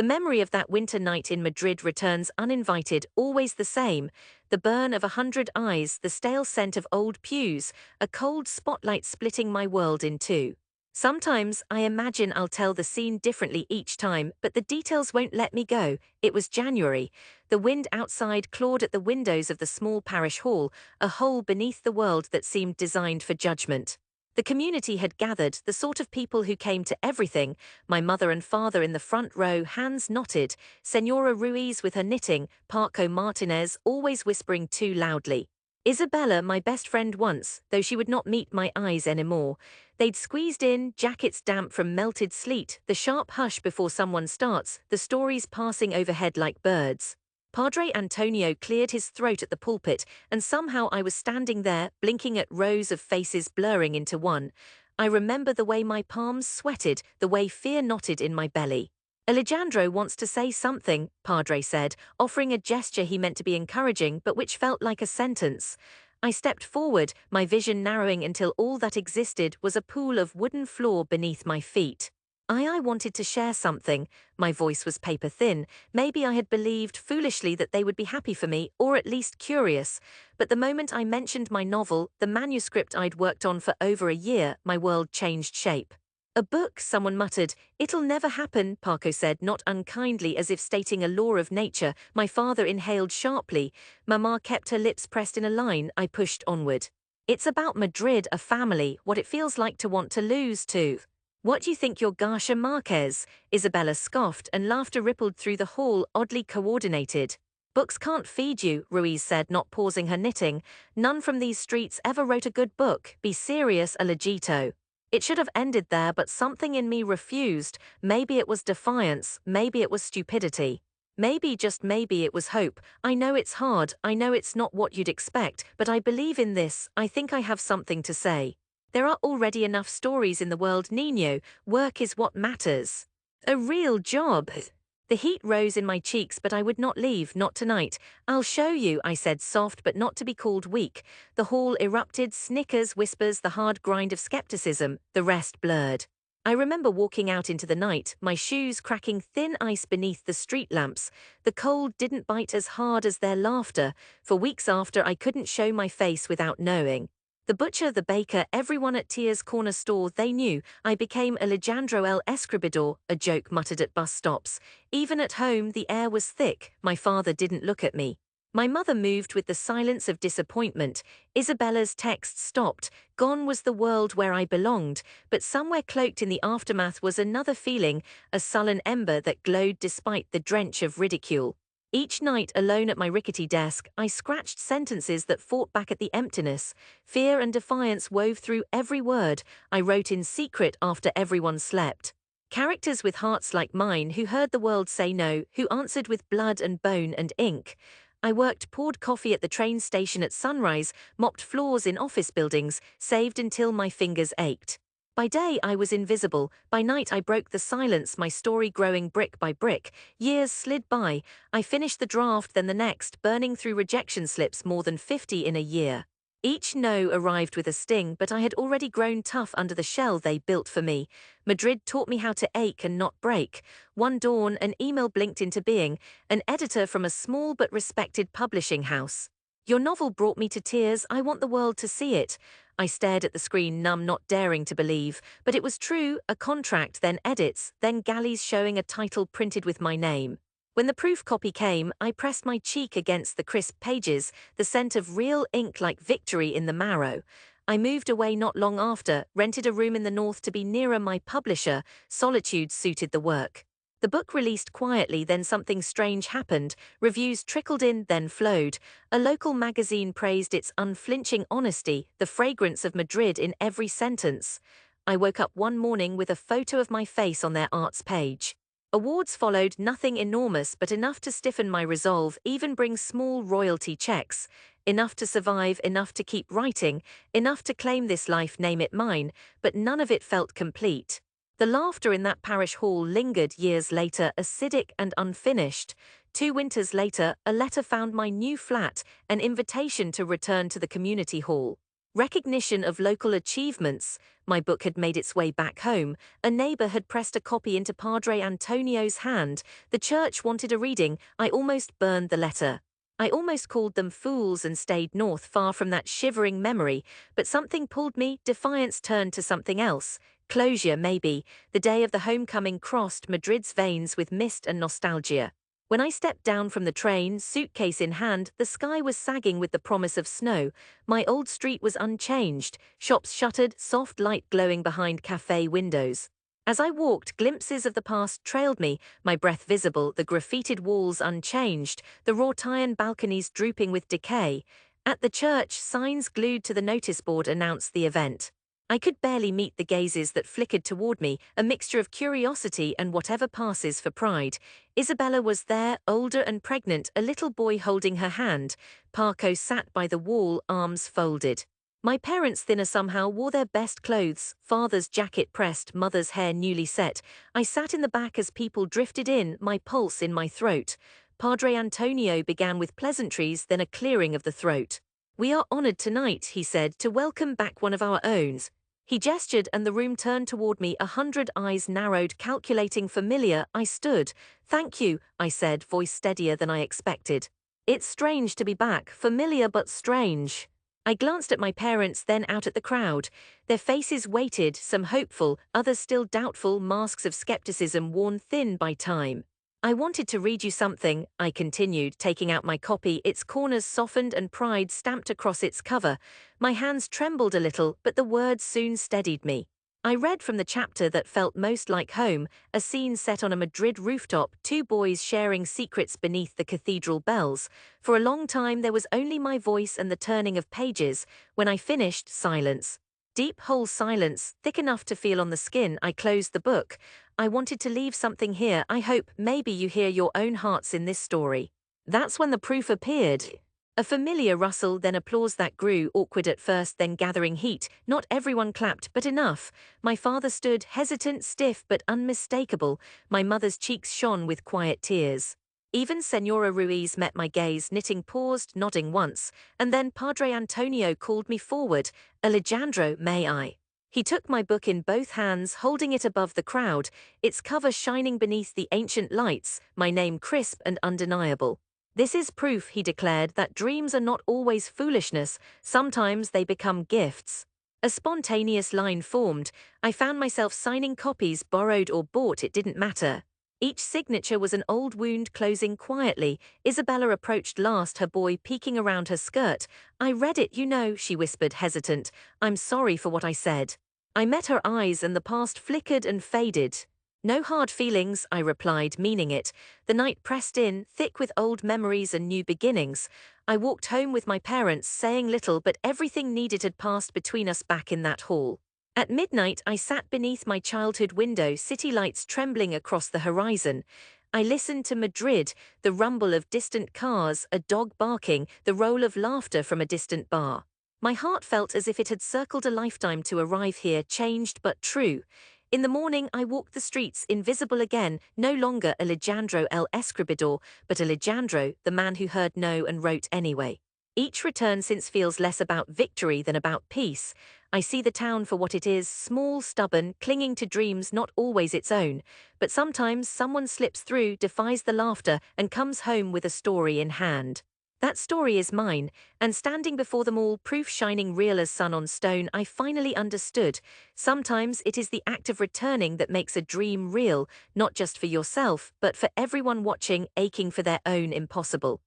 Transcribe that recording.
The memory of that winter night in Madrid returns uninvited, always the same. The burn of 100 eyes, the stale scent of old pews, a cold spotlight splitting my world in two. Sometimes I imagine I'll tell the scene differently each time, but the details won't let me go. It was January. The wind outside clawed at the windows of the small parish hall, a hole beneath the world that seemed designed for judgment. The community had gathered, the sort of people who came to everything, my mother and father in the front row, hands knotted, Senora Ruiz with her knitting, Paco Martinez always whispering too loudly. Isabella, my best friend once, though she would not meet my eyes anymore. They'd squeezed in, jackets damp from melted sleet, the sharp hush before someone starts, the stories passing overhead like birds. Padre Antonio cleared his throat at the pulpit, and somehow I was standing there, blinking at rows of faces blurring into one. I remember the way my palms sweated, the way fear knotted in my belly. Alejandro wants to say something, Padre said, offering a gesture he meant to be encouraging but which felt like a sentence. I stepped forward, my vision narrowing until all that existed was a pool of wooden floor beneath my feet. I wanted to share something. My voice was paper thin. Maybe I had believed foolishly that they would be happy for me, or at least curious. But the moment I mentioned my novel, the manuscript I'd worked on for over a year, my world changed shape. A book, someone muttered. It'll never happen, Paco said, not unkindly as if stating a law of nature. My father inhaled sharply. Mama kept her lips pressed in a line. I pushed onward. It's about Madrid, a family, what it feels like to want to lose to. What do you think you're, Garcia Marquez? Isabella scoffed, and laughter rippled through the hall, oddly coordinated. Books can't feed you, Ruiz said, not pausing her knitting. None from these streets ever wrote a good book. Be serious, Alejito. It should have ended there, but something in me refused. Maybe it was defiance, maybe it was stupidity. Maybe, just maybe, it was hope. I know it's hard, I know it's not what you'd expect, but I believe in this. I think I have something to say. There are already enough stories in the world, Nino. Work is what matters. A real job. The heat rose in my cheeks, but I would not leave, not tonight. I'll show you, I said, soft but not to be called weak. The hall erupted, snickers, whispers, the hard grind of skepticism, the rest blurred. I remember walking out into the night, my shoes cracking thin ice beneath the street lamps. The cold didn't bite as hard as their laughter. For weeks after, I couldn't show my face without knowing. The butcher, the baker, everyone at Tia's corner store, they knew. I became Alejandro el Escribidor, a joke muttered at bus stops. Even at home, the air was thick. My father didn't look at me. My mother moved with the silence of disappointment. Isabella's text stopped. Gone was the world where I belonged. But somewhere cloaked in the aftermath was another feeling, a sullen ember that glowed despite the drench of ridicule. Each night, alone at my rickety desk, I scratched sentences that fought back at the emptiness. Fear and defiance wove through every word. I wrote in secret after everyone slept. Characters with hearts like mine who heard the world say no, who answered with blood and bone and ink. I worked, poured coffee at the train station at sunrise, mopped floors in office buildings, saved until my fingers ached. By day I was invisible, by night I broke the silence, my story growing brick by brick. Years slid by, I finished the draft then the next, burning through rejection slips more than 50 in a year. Each no arrived with a sting, but I had already grown tough under the shell they built for me. Madrid taught me how to ache and not break. One dawn, an email blinked into being, an editor from a small but respected publishing house. Your novel brought me to tears, I want the world to see it. I stared at the screen, numb, not daring to believe. But it was true, a contract, then edits, then galleys showing a title printed with my name. When the proof copy came, I pressed my cheek against the crisp pages, the scent of real ink like victory in the marrow. I moved away not long after, rented a room in the north to be nearer my publisher. Solitude suited the work. The book released quietly, then something strange happened. Reviews trickled in, then flowed. A local magazine praised its unflinching honesty, the fragrance of Madrid in every sentence. I woke up one morning with a photo of my face on their arts page. Awards followed, nothing enormous, but enough to stiffen my resolve, even bring small royalty checks. Enough to survive, enough to keep writing, enough to claim this life, name it mine, but none of it felt complete. The laughter in that parish hall lingered years later, acidic and unfinished. 2 winters later, a letter found my new flat, an invitation to return to the community hall. Recognition of local achievements. My book had made its way back home. A neighbor had pressed a copy into Padre Antonio's hand. The church wanted a reading. I almost burned the letter. I almost called them fools and stayed north, far from that shivering memory, but something pulled me. Defiance turned to something else. Closure, maybe. The day of the homecoming crossed Madrid's veins with mist and nostalgia. When I stepped down from the train, suitcase in hand, the sky was sagging with the promise of snow. My old street was unchanged, shops shuttered, soft light glowing behind cafe windows. As I walked, glimpses of the past trailed me, my breath visible, the graffitied walls unchanged, the wrought iron balconies drooping with decay. At the church, signs glued to the notice board announced the event. I could barely meet the gazes that flickered toward me, a mixture of curiosity and whatever passes for pride. Isabella was there, older and pregnant, a little boy holding her hand. Paco sat by the wall, arms folded. My parents, thinner somehow, wore their best clothes, father's jacket pressed, mother's hair newly set. I sat in the back as people drifted in, my pulse in my throat. Padre Antonio began with pleasantries, then a clearing of the throat. "We are honored tonight," he said, "to welcome back one of our own." He gestured and the room turned toward me, 100 eyes narrowed, calculating. Familiar. I stood. "Thank you," I said, voice steadier than I expected. "It's strange to be back, familiar but strange." I glanced at my parents, then out at the crowd. Their faces weighted, some hopeful, others still doubtful, masks of skepticism worn thin by time. "I wanted to read you something," I continued, taking out my copy, its corners softened and pride stamped across its cover. My hands trembled a little, but the words soon steadied me. I read from the chapter that felt most like home, a scene set on a Madrid rooftop, two boys sharing secrets beneath the cathedral bells. For a long time there was only my voice and the turning of pages. When I finished, silence. Deep whole silence, thick enough to feel on the skin. I closed the book. I wanted to leave something here. I hope maybe you hear your own hearts in this story. That's when the proof appeared. A familiar rustle, then applause that grew, awkward at first, then gathering heat. Not everyone clapped, but enough. My father stood, hesitant, stiff, but unmistakable. My mother's cheeks shone with quiet tears. Even Senora Ruiz met my gaze, knitting, paused, nodding once, and then Padre Antonio called me forward. "Alejandro, may I?" He took my book in both hands, holding it above the crowd, its cover shining beneath the ancient lights, my name crisp and undeniable. "This is proof," he declared, "that dreams are not always foolishness, sometimes they become gifts." A spontaneous line formed. I found myself signing copies, borrowed or bought, it didn't matter. Each signature was an old wound closing quietly. Isabella approached last, her boy peeking around her skirt. "I read it, you know," she whispered, hesitant. "I'm sorry for what I said." I met her eyes and the past flickered and faded. "No hard feelings," I replied, meaning it. The night pressed in, thick with old memories and new beginnings. I walked home with my parents, saying little, but everything needed had passed between us back in that hall. At midnight, I sat beneath my childhood window, city lights trembling across the horizon. I listened to Madrid, the rumble of distant cars, a dog barking, the roll of laughter from a distant bar. My heart felt as if it had circled a lifetime to arrive here, changed but true. In the morning, I walked the streets, invisible again, no longer Alejandro el Escribidor, but Alejandro, the man who heard no and wrote anyway. Each return since feels less about victory than about peace. I see the town for what it is, small, stubborn, clinging to dreams not always its own. But sometimes someone slips through, defies the laughter, and comes home with a story in hand. That story is mine, and standing before them all, proof shining real as sun on stone, I finally understood. Sometimes it is the act of returning that makes a dream real, not just for yourself, but for everyone watching, aching for their own impossible.